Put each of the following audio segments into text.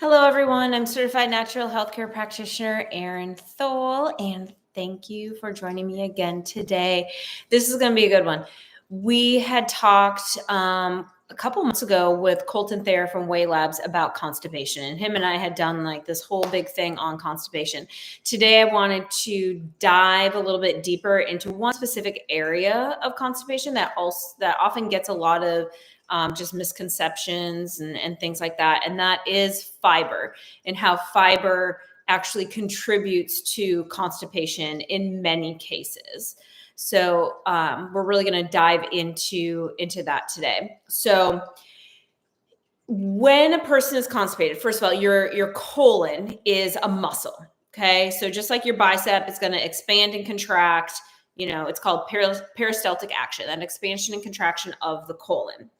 Hello, everyone. I'm certified natural healthcare practitioner Erin Thole, and thank you for joining me again today. This is going to be a good one. We had talked a couple months ago with Colton Thayer from Wei Labs about constipation, and him and I had done like this whole big thing on constipation. Today, I wanted to dive a little bit deeper into one specific area of constipation that often gets a lot of just misconceptions and things like that. And that is fiber and how fiber actually contributes to constipation in many cases. So we're really going to dive into that today. So when a person is constipated, first of all, your colon is a muscle. Okay. So just like your bicep is going to expand and contract, it's called peristaltic action, that expansion and contraction of the colon.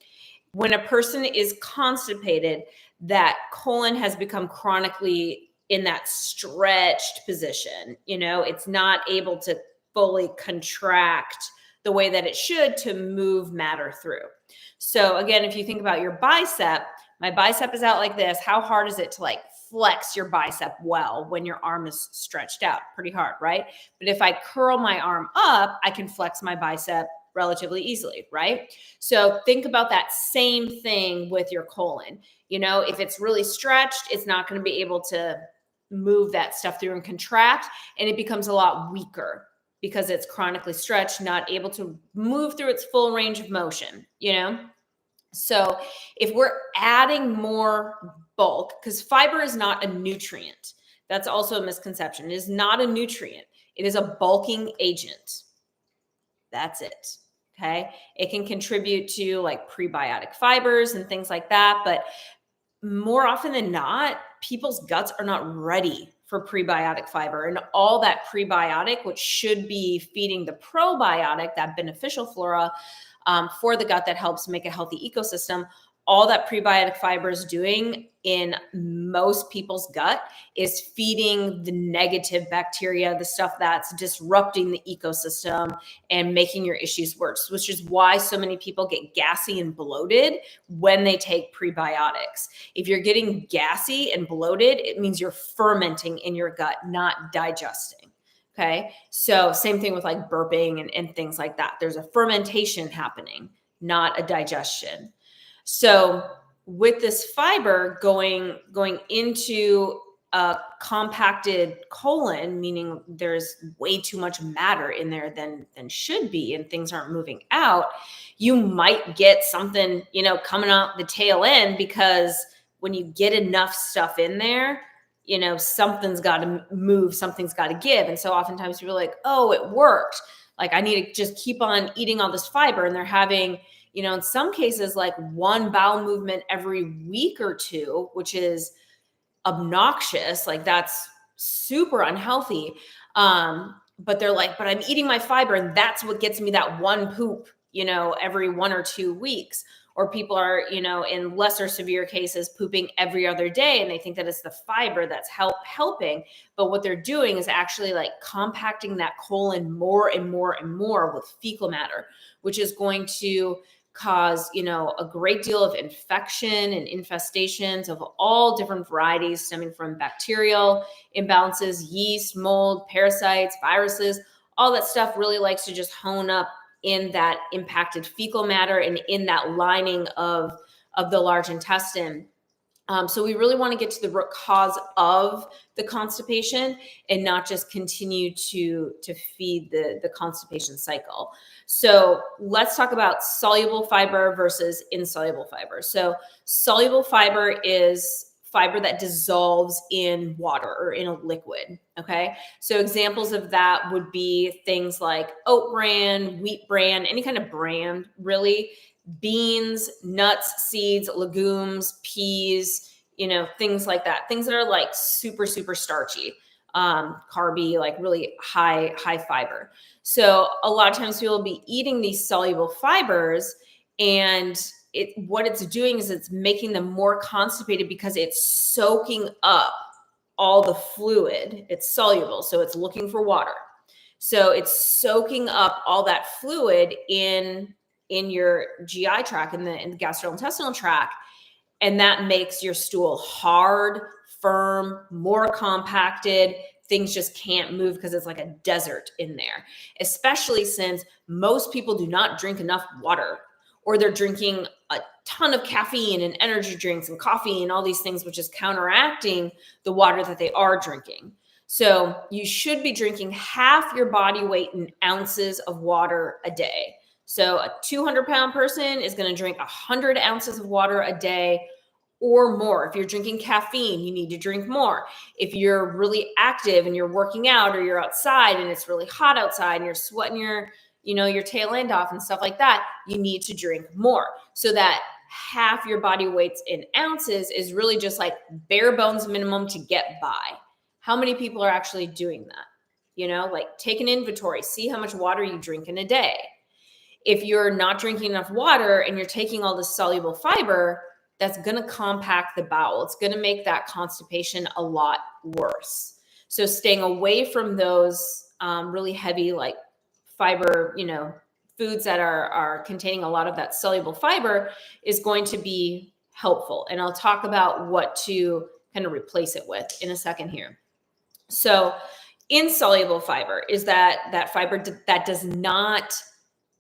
When a person is constipated, that colon has become chronically in that stretched position. It's not able to fully contract the way that it should to move matter through. So again, if you think about your bicep, my bicep is out like this. How hard is it to flex your bicep well when your arm is stretched out? Pretty hard, right? But if I curl my arm up, I can flex my bicep relatively easily, right? So think about that same thing with your colon. If it's really stretched, it's not going to be able to move that stuff through and contract, and it becomes a lot weaker because it's chronically stretched, not able to move through its full range of motion, So if we're adding more bulk, because fiber is not a nutrient, that's also a misconception. It is not a nutrient. It is a bulking agent. That's it. Okay. It can contribute to prebiotic fibers and things like that. But more often than not, people's guts are not ready for prebiotic fiber, and all that prebiotic, which should be feeding the probiotic, that beneficial flora for the gut that helps make a healthy ecosystem. All that prebiotic fiber is doing in most people's gut is feeding the negative bacteria, the stuff that's disrupting the ecosystem and making your issues worse, which is why so many people get gassy and bloated when they take prebiotics. If you're getting gassy and bloated, it means you're fermenting in your gut, not digesting. Okay. So same thing with burping and things like that. There's a fermentation happening, not a digestion. So with this fiber going into a compacted colon, meaning there's way too much matter in there than should be, and things aren't moving out, you might get something, coming out the tail end, because when you get enough stuff in there, something's got to move, something's got to give. And so oftentimes people are like, oh, it worked. I need to just keep on eating all this fiber. And they're having, in some cases, one bowel movement every week or two, which is obnoxious. That's super unhealthy. But they're like, but I'm eating my fiber, and that's what gets me that one poop, every 1 or 2 weeks. Or people are, in lesser severe cases, pooping every other day, and they think that it's the fiber that's helping. But what they're doing is actually compacting that colon more and more and more with fecal matter, which is going to cause, a great deal of infection and infestations of all different varieties, stemming from bacterial imbalances, yeast, mold, parasites, viruses. All that stuff really likes to just hone up in that impacted fecal matter and in that lining of the large intestine. So we really want to get to the root cause of the constipation and not just continue to feed the constipation cycle. So let's talk about soluble fiber versus insoluble fiber. So soluble fiber is fiber that dissolves in water or in a liquid. Okay. So examples of that would be things like oat bran, wheat bran, any kind of bran, really, beans, nuts, seeds, legumes, peas, things like that. Things that are super, super starchy, carby, really high fiber. So a lot of times people will be eating these soluble fibers, and what it's doing is it's making them more constipated because it's soaking up all the fluid. It's soluble, so it's looking for water. So it's soaking up all that fluid in your GI tract, in the gastrointestinal tract. And that makes your stool hard, firm, more compacted. Things just can't move because it's like a desert in there, especially since most people do not drink enough water, or they're drinking a ton of caffeine and energy drinks and coffee and all these things, which is counteracting the water that they are drinking. So you should be drinking half your body weight in ounces of water a day. So a 200-pound person is going to drink 100 ounces of water a day or more. If you're drinking caffeine, you need to drink more. If you're really active and you're working out, or you're outside and it's really hot outside and you're sweating your tail end off and stuff like that, you need to drink more. So that half your body weight in ounces is really just like bare bones minimum to get by. How many people are actually doing that? Like take an inventory, see how much water you drink in a day. If you're not drinking enough water and you're taking all this soluble fiber, that's going to compact the bowel. It's going to make that constipation a lot worse. So staying away from those really heavy, like fiber, foods that are containing a lot of that soluble fiber is going to be helpful. And I'll talk about what to kind of replace it with in a second here. So insoluble fiber is that fiber that does not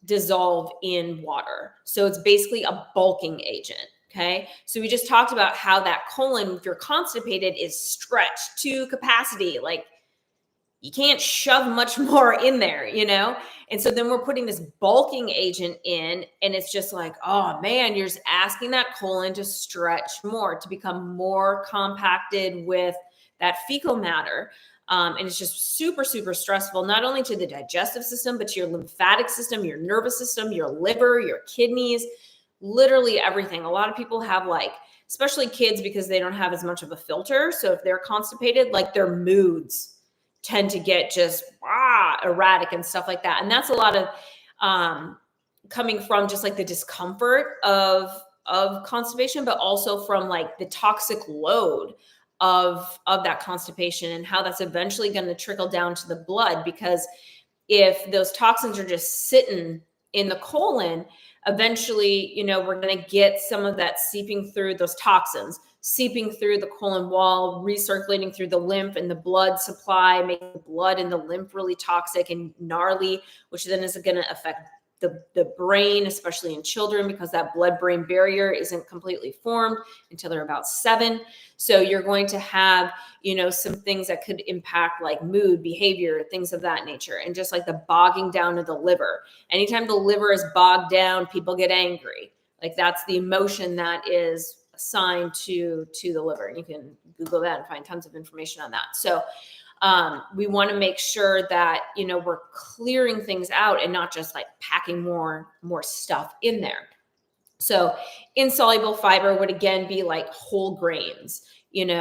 dissolve in water. So it's basically a bulking agent. Okay. So we just talked about how that colon, if you're constipated, is stretched to capacity. Like you can't shove much more in there, And so then we're putting this bulking agent in, and it's just like, oh man, you're just asking that colon to stretch more, to become more compacted with that fecal matter. And it's just super, super stressful, not only to the digestive system, but to your lymphatic system, your nervous system, your liver, your kidneys, literally everything. A lot of people have especially kids, because they don't have as much of a filter. So if they're constipated, like their moods tend to get just erratic and stuff like that. And that's a lot of coming from just like the discomfort of constipation, but also from like the toxic load of that constipation, and how that's eventually going to trickle down to the blood. Because if those toxins are just sitting in the colon, eventually, we're going to get some of that seeping through, those toxins seeping through the colon wall, recirculating through the lymph and the blood supply, making the blood and the lymph really toxic and gnarly, which then is going to affect the brain, especially in children, because that blood-brain barrier isn't completely formed until they're about 7. So you're going to have, some things that could impact like mood, behavior, things of that nature. And just like the bogging down of the liver. Anytime the liver is bogged down, people get angry. Like that's the emotion that is assigned to the liver. And you can Google that and find tons of information on that. So we want to make sure that, we're clearing things out and not just like packing more stuff in there. So insoluble fiber would again be like whole grains, what's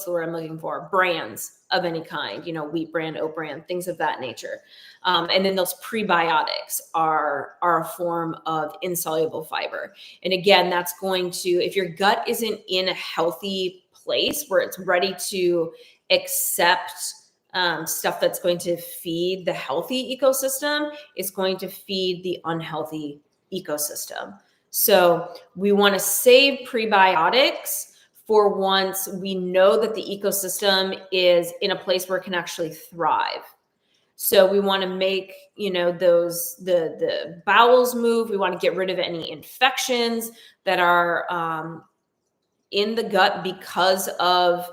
the word I'm looking for? Brands of any kind, wheat bran, oat bran, things of that nature. And then those prebiotics are a form of insoluble fiber. And again, that's going to, if your gut isn't in a healthy place where it's ready to accept stuff that's going to feed the healthy ecosystem, it's going to feed the unhealthy ecosystem. So we want to save prebiotics for once we know that the ecosystem is in a place where it can actually thrive. So we want to make, the bowels move. We want to get rid of any infections that are in the gut because of,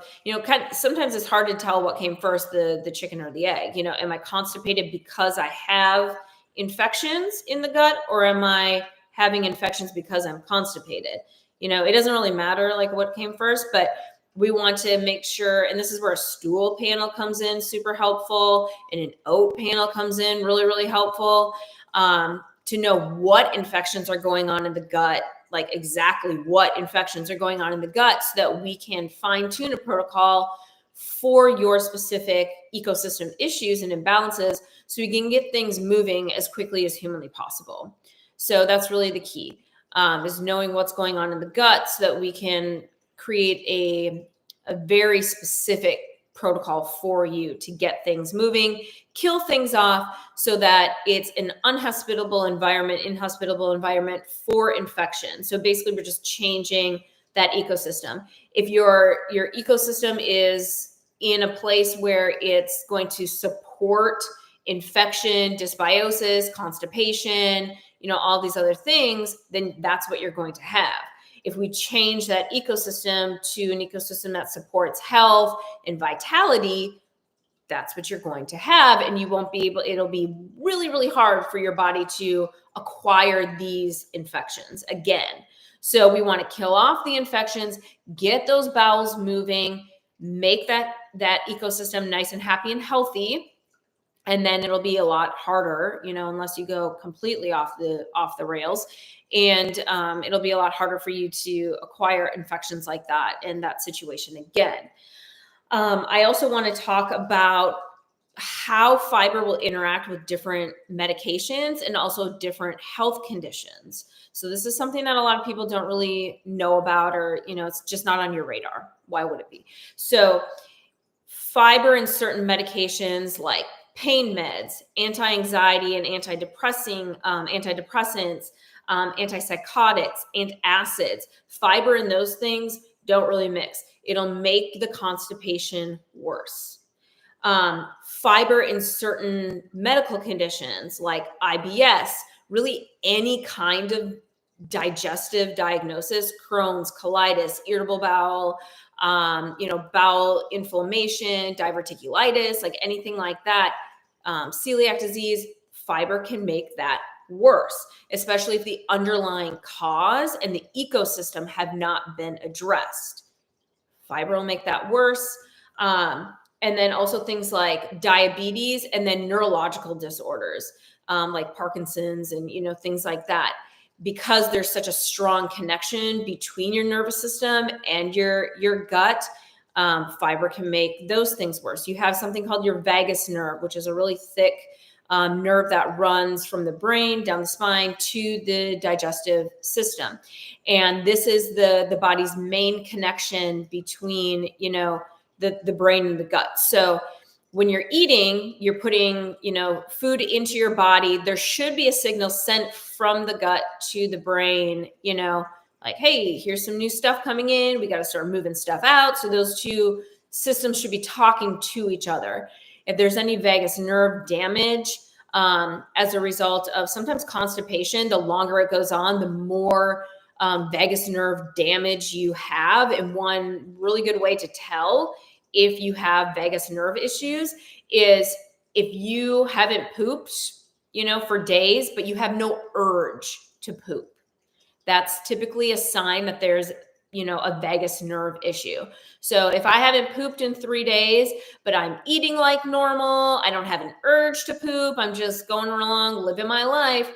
sometimes it's hard to tell what came first, the chicken or the egg. Am I constipated because I have infections in the gut, or am I having infections because I'm constipated? It doesn't really matter like what came first, but we want to make sure, and this is where a stool panel comes in, super helpful, and an oat panel comes in, really, really helpful, to know what infections are going on in the gut, like exactly what infections are going on in the gut, so that we can fine tune a protocol for your specific ecosystem issues and imbalances, so we can get things moving as quickly as humanly possible. So that's really the key, is knowing what's going on in the gut so that we can create a very specific protocol for you to get things moving, kill things off so that it's an inhospitable environment for infection. So basically we're just changing that ecosystem. If your ecosystem is in a place where it's going to support infection, dysbiosis, constipation, all these other things, then that's what you're going to have. If we change that ecosystem to an ecosystem that supports health and vitality, that's what you're going to have. And you won't be able, it'll be really, really hard for your body to acquire these infections again. So we want to kill off the infections, get those bowels moving, make that ecosystem nice and happy and healthy. And then it'll be a lot harder, unless you go completely off the rails. And it'll be a lot harder for you to acquire infections like that in that situation again. I also want to talk about how fiber will interact with different medications and also different health conditions. So this is something that a lot of people don't really know about, or, it's just not on your radar. Why would it be? So fiber in certain medications like pain meds, anti-anxiety and antidepressants, antipsychotics, antacids, fiber in those things don't really mix. It'll make the constipation worse. Fiber in certain medical conditions like IBS, really any kind of digestive diagnosis, Crohn's, colitis, irritable bowel, bowel inflammation, diverticulitis, like anything like that, celiac disease, fiber can make that worse, especially if the underlying cause and the ecosystem have not been addressed. Fiber will make that worse. And then also things like diabetes and then neurological disorders, like Parkinson's and, things like that. Because there's such a strong connection between your nervous system and your gut, fiber can make those things worse. You have something called your vagus nerve, which is a really thick nerve that runs from the brain down the spine to the digestive system. And this is the body's main connection between, the brain and the gut. So when you're eating, you're putting, food into your body. There should be a signal sent from the gut to the brain, like, hey, here's some new stuff coming in. We got to start moving stuff out. So those two systems should be talking to each other. If there's any vagus nerve damage as a result of sometimes constipation, the longer it goes on, the more vagus nerve damage you have. And one really good way to tell if you have vagus nerve issues is if you haven't pooped, for days, but you have no urge to poop. That's typically a sign that there's, a vagus nerve issue. So if I haven't pooped in 3 days, but I'm eating like normal, I don't have an urge to poop, I'm just going along, living my life,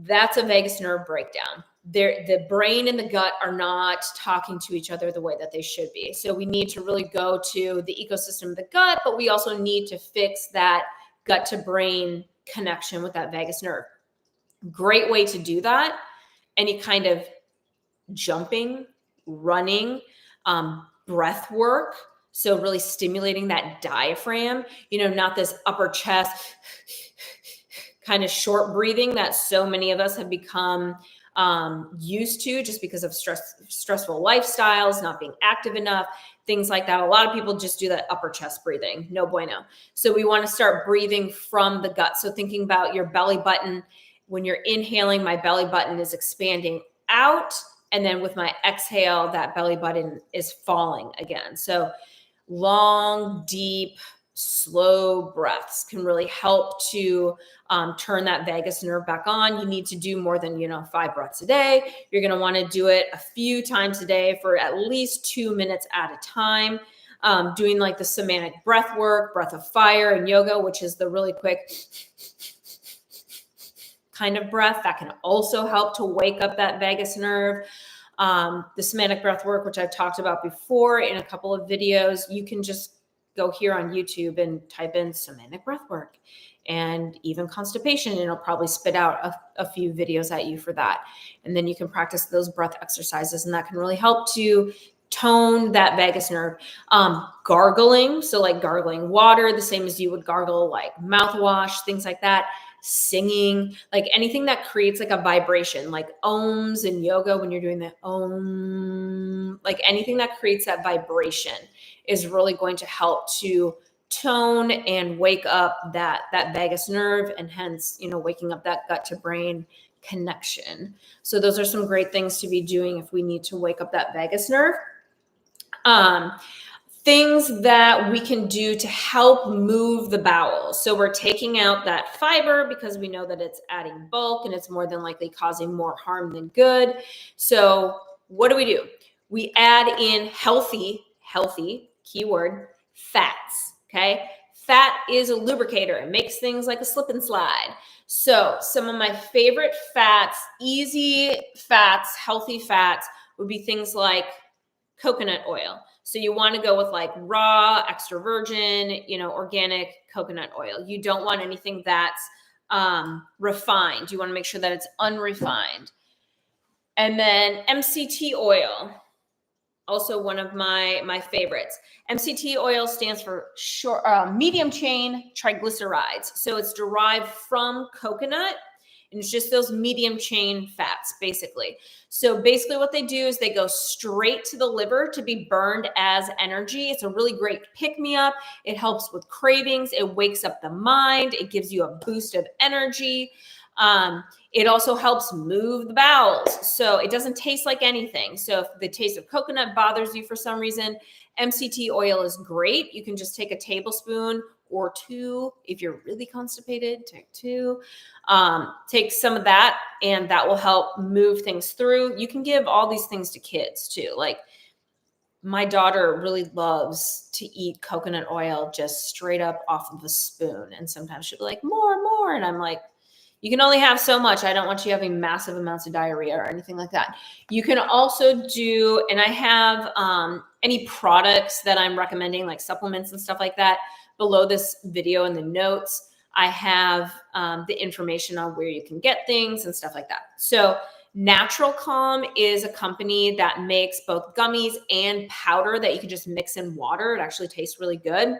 that's a vagus nerve breakdown. The brain and the gut are not talking to each other the way that they should be. So we need to really go to the ecosystem of the gut, but we also need to fix that gut to brain connection with that vagus nerve. Great way to do that. Any kind of jumping, running, breath work. So really stimulating that diaphragm, not this upper chest kind of short breathing that so many of us have become used to just because of stressful lifestyles, not being active enough, things like that. A lot of people just do that upper chest breathing. No bueno. So we want to start breathing from the gut. So thinking about your belly button, when you're inhaling, my belly button is expanding out. And then with my exhale, that belly button is falling again. So long, deep, slow breaths can really help to turn that vagus nerve back on. You need to do more than, 5 breaths a day. You're going to want to do it a few times a day for at least 2 minutes at a time. Doing like the somatic breath work, breath of fire and yoga, which is the really quick kind of breath that can also help to wake up that vagus nerve. The somatic breath work, which I've talked about before in a couple of videos, you can just go here on YouTube and type in somatic breath work and even constipation, and it'll probably spit out a few videos at you for that. And then you can practice those breath exercises, and that can really help to tone that vagus nerve. Gargling, so like gargling water, the same as you would gargle like mouthwash, things like that. Singing, like anything that creates like a vibration, like ohms in yoga when you're doing the om, like anything that creates that vibration is really going to help to tone and wake up that vagus nerve, and hence, waking up that gut to brain connection. So those are some great things to be doing if we need to wake up that vagus nerve. Things that we can do to help move the bowel. So we're taking out that fiber because we know that it's adding bulk and it's more than likely causing more harm than good. So what do? We add in healthy, keyword, fats, okay? Fat is a lubricator. It makes things like a slip and slide. So some of my favorite fats, easy fats, healthy fats would be things like coconut oil. So you want to go with like raw, extra virgin, organic coconut oil. You don't want anything that's refined. You want to make sure that it's unrefined. And then MCT oil, also one of my favorites. MCT oil stands for medium chain triglycerides. So it's derived from coconut. And it's just those medium chain fats, basically. So basically what they do is they go straight to the liver to be burned as energy. It's a really great pick-me-up. It helps with cravings. It wakes up the mind. It gives you a boost of energy. It also helps move the bowels. So it doesn't taste like anything. So if the taste of coconut bothers you for some reason, MCT oil is great. You can just take a tablespoon or two. If you're really constipated, take two. Take some of that, and that will help move things through. You can give all these things to kids too. Like my daughter really loves to eat coconut oil just straight up off of a spoon. And sometimes she'll be like, more. And I'm like, you can only have so much. I don't want you having massive amounts of diarrhea or anything like that. You can also do, and I have any products that I'm recommending, like supplements and stuff like that, below this video in the notes. I have the information on where you can get things and stuff like that. So Natural Calm is a company that makes both gummies and powder that you can just mix in water. It actually tastes really good.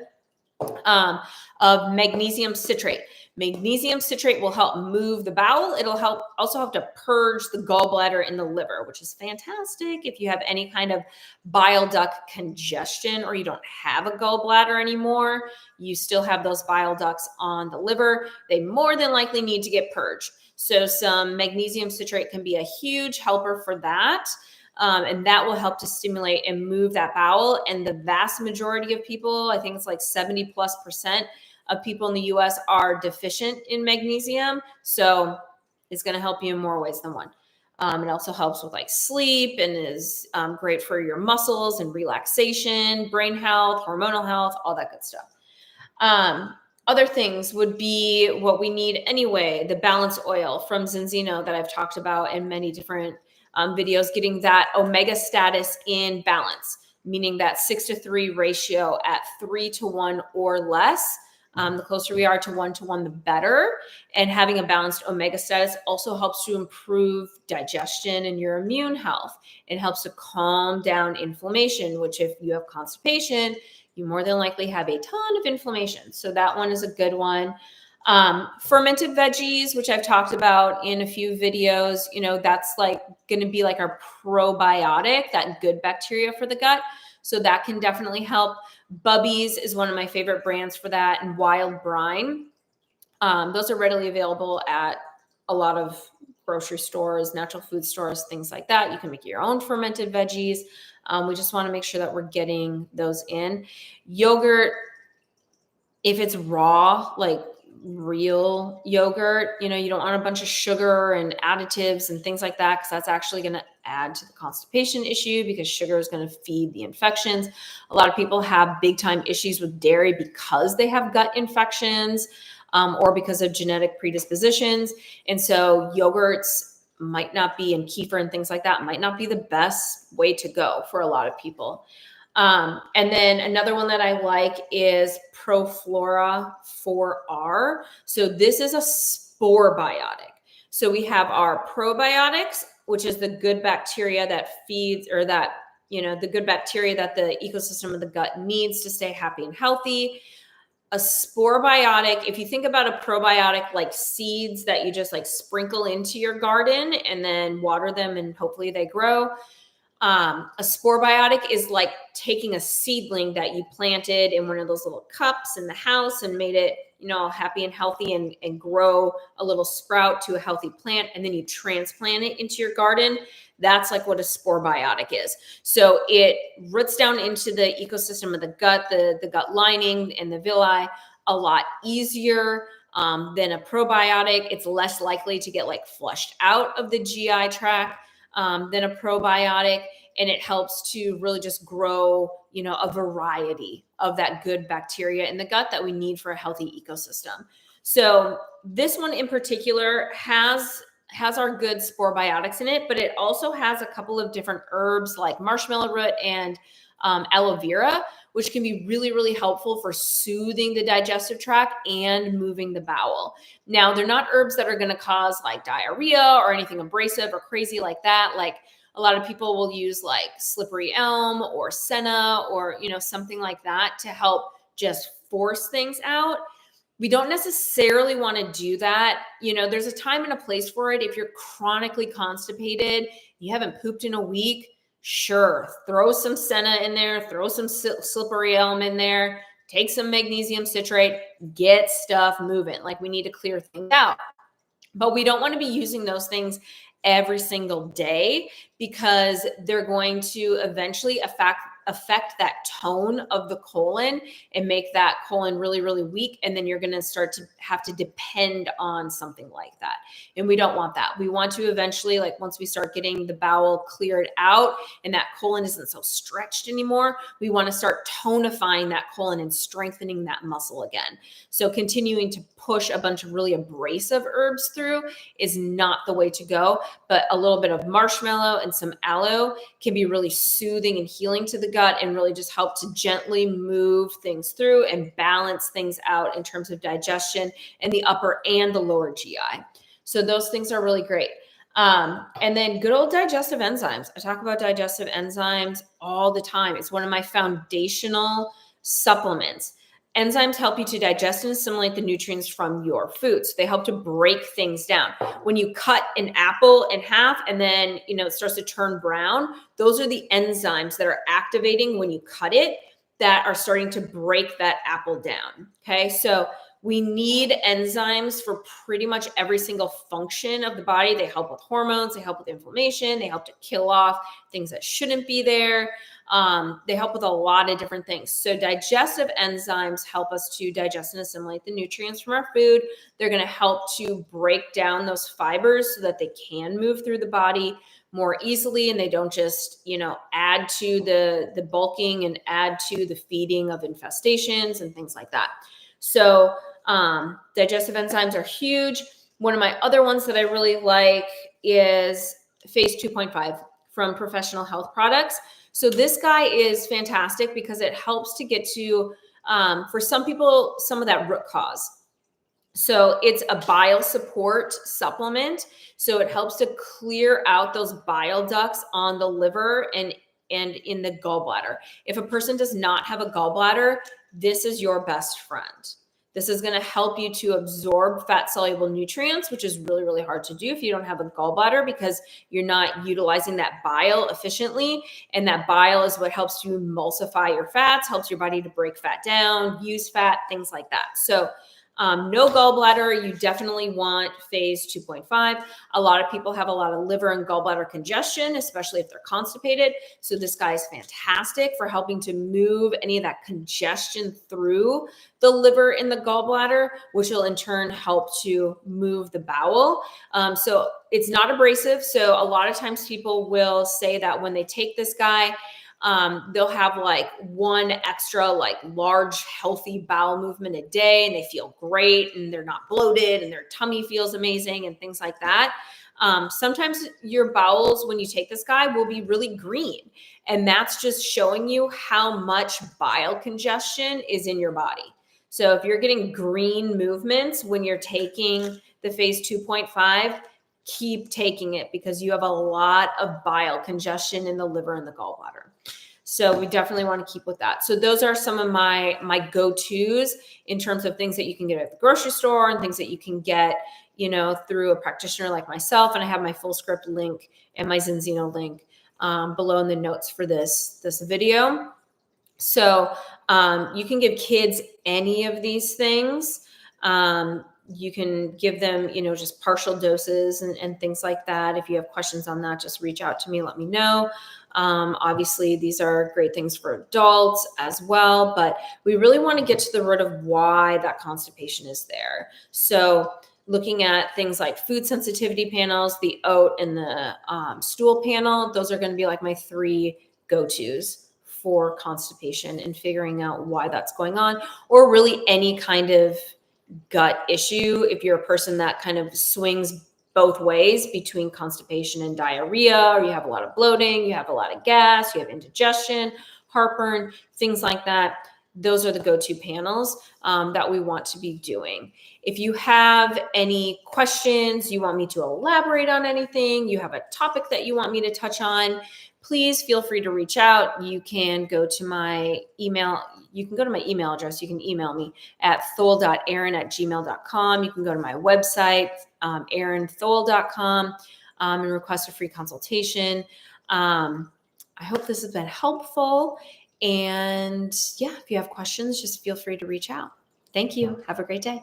Of magnesium citrate. Magnesium citrate will help move the bowel. It'll also help to purge the gallbladder in the liver, which is fantastic if you have any kind of bile duct congestion or you don't have a gallbladder anymore. You still have those bile ducts on the liver. They more than likely need to get purged. So some magnesium citrate can be a huge helper for that. And that will help to stimulate and move that bowel. And the vast majority of people, I think it's like 70+% of people in the US are deficient in magnesium. So it's going to help you in more ways than one. It also helps with like sleep and is great for your muscles and relaxation, brain health, hormonal health, all that good stuff. Other things would be what we need anyway, the balance oil from Zinzino that I've talked about in many different videos, getting that omega status in balance, meaning that 6-to-3 ratio at 3-to-1 or less. The closer we are to 1-to-1, the better. And having a balanced omega status also helps to improve digestion and your immune health. It helps to calm down inflammation, which if you have constipation, you more than likely have a ton of inflammation. So that one is a good one. Fermented veggies, which I've talked about in a few videos, that's like going to be like our probiotic, that good bacteria for the gut. So that can definitely help. Bubbies is one of my favorite brands for that, and Wild Brine. Those are readily available at a lot of grocery stores, natural food stores, things like that. You can make your own fermented veggies. We just want to make sure that we're getting those in. Yogurt, if it's raw, like real yogurt, you don't want a bunch of sugar and additives and things like that, because that's actually going to add to the constipation issue, because sugar is going to feed the infections. A lot of people have big time issues with dairy because they have gut infections or because of genetic predispositions. And so yogurts might not be, and kefir and things like that might not be the best way to go for a lot of people. And then another one that I like is ProFlora 4R. So this is a spore biotic. So we have our probiotics, which is the good bacteria that feeds or that the good bacteria that the ecosystem of the gut needs to stay happy and healthy. A spore biotic, if you think about a probiotic like seeds that you just like sprinkle into your garden and then water them and hopefully they grow. A spore biotic is like taking a seedling that you planted in one of those little cups in the house and made it, happy and healthy and grow a little sprout to a healthy plant. And then you transplant it into your garden. That's like what a spore biotic is. So it roots down into the ecosystem of the gut, the gut lining and the villi a lot easier than a probiotic. It's less likely to get like flushed out of the GI tract than a probiotic. And it helps to really just grow, a variety of that good bacteria in the gut that we need for a healthy ecosystem. So this one in particular has our good spore biotics in it, but it also has a couple of different herbs like marshmallow root and aloe vera, which can be really, really helpful for soothing the digestive tract and moving the bowel. Now, they're not herbs that are going to cause like diarrhea or anything abrasive or crazy like that. Like a lot of people will use like slippery elm or senna or, something like that to help just force things out. We don't necessarily want to do that. There's a time and a place for it. If you're chronically constipated, you haven't pooped in a week, sure, throw some senna in there, throw some slippery elm in there, take some magnesium citrate, get stuff moving. Like we need to clear things out. But we don't want to be using those things every single day because they're going to eventually affect that tone of the colon and make that colon really, really weak. And then you're going to start to have to depend on something like that. And we don't want that. We want to eventually, like once we start getting the bowel cleared out and that colon isn't so stretched anymore, we want to start tonifying that colon and strengthening that muscle again. So continuing to push a bunch of really abrasive herbs through is not the way to go, but a little bit of marshmallow and some aloe can be really soothing and healing to the gut and really just help to gently move things through and balance things out in terms of digestion in the upper and the lower GI. So those things are really great. And then good old digestive enzymes. I talk about digestive enzymes all the time. It's one of my foundational supplements. Enzymes help you to digest and assimilate the nutrients from your foods. They help to break things down. When you cut an apple in half and then, it starts to turn brown, those are the enzymes that are activating when you cut it that are starting to break that apple down. Okay. So we need enzymes for pretty much every single function of the body. They help with hormones. They help with inflammation. They help to kill off things that shouldn't be there. They help with a lot of different things. So digestive enzymes help us to digest and assimilate the nutrients from our food. They're going to help to break down those fibers so that they can move through the body more easily and they don't just, add to the bulking and add to the feeding of infestations and things like that. So digestive enzymes are huge. One of my other ones that I really like is phase 2.5 from Professional Health Products. So this guy is fantastic because it helps to get to, for some people, some of that root cause. So it's a bile support supplement. So it helps to clear out those bile ducts on the liver and in the gallbladder. If a person does not have a gallbladder, this is your best friend. This is going to help you to absorb fat-soluble nutrients, which is really, really hard to do if you don't have a gallbladder because you're not utilizing that bile efficiently. And that bile is what helps you emulsify your fats, helps your body to break fat down, use fat, things like that. So no gallbladder, you definitely want phase 2.5. A lot of people have a lot of liver and gallbladder congestion, especially if they're constipated. So this guy is fantastic for helping to move any of that congestion through the liver and the gallbladder, which will in turn help to move the bowel. So it's not abrasive. So a lot of times people will say that when they take this guy, they'll have like one extra like large healthy bowel movement a day and they feel great and they're not bloated and their tummy feels amazing and things like that. Sometimes your bowels, when you take this guy, will be really green. And that's just showing you how much bile congestion is in your body. So if you're getting green movements when you're taking the phase 2.5, keep taking it because you have a lot of bile congestion in the liver and the gallbladder. So we definitely want to keep with that. So those are some of my go-tos in terms of things that you can get at the grocery store and things that you can get, through a practitioner like myself. And I have my full script link and my Zinzino link below in the notes for this video. So you can give kids any of these things. You can give them, just partial doses and things like that. If you have questions on that, just reach out to me, let me know. Obviously, these are great things for adults as well, but we really want to get to the root of why that constipation is there. So looking at things like food sensitivity panels, the oat and the stool panel, those are going to be like my 3 go-tos for constipation and figuring out why that's going on, or really any kind of gut issue. If you're a person that kind of swings both ways between constipation and diarrhea, or you have a lot of bloating, you have a lot of gas, you have indigestion, heartburn, things like that, those are the go-to panels that we want to be doing. If you have any questions, you want me to elaborate on anything, you have a topic that you want me to touch on, please feel free to reach out. You can go to my email. You can go to my email address. You can email me at thole.erin@gmail.com. You can go to my website, erinthole.com, and request a free consultation. I hope this has been helpful. And yeah, if you have questions, just feel free to reach out. Thank you. Have a great day.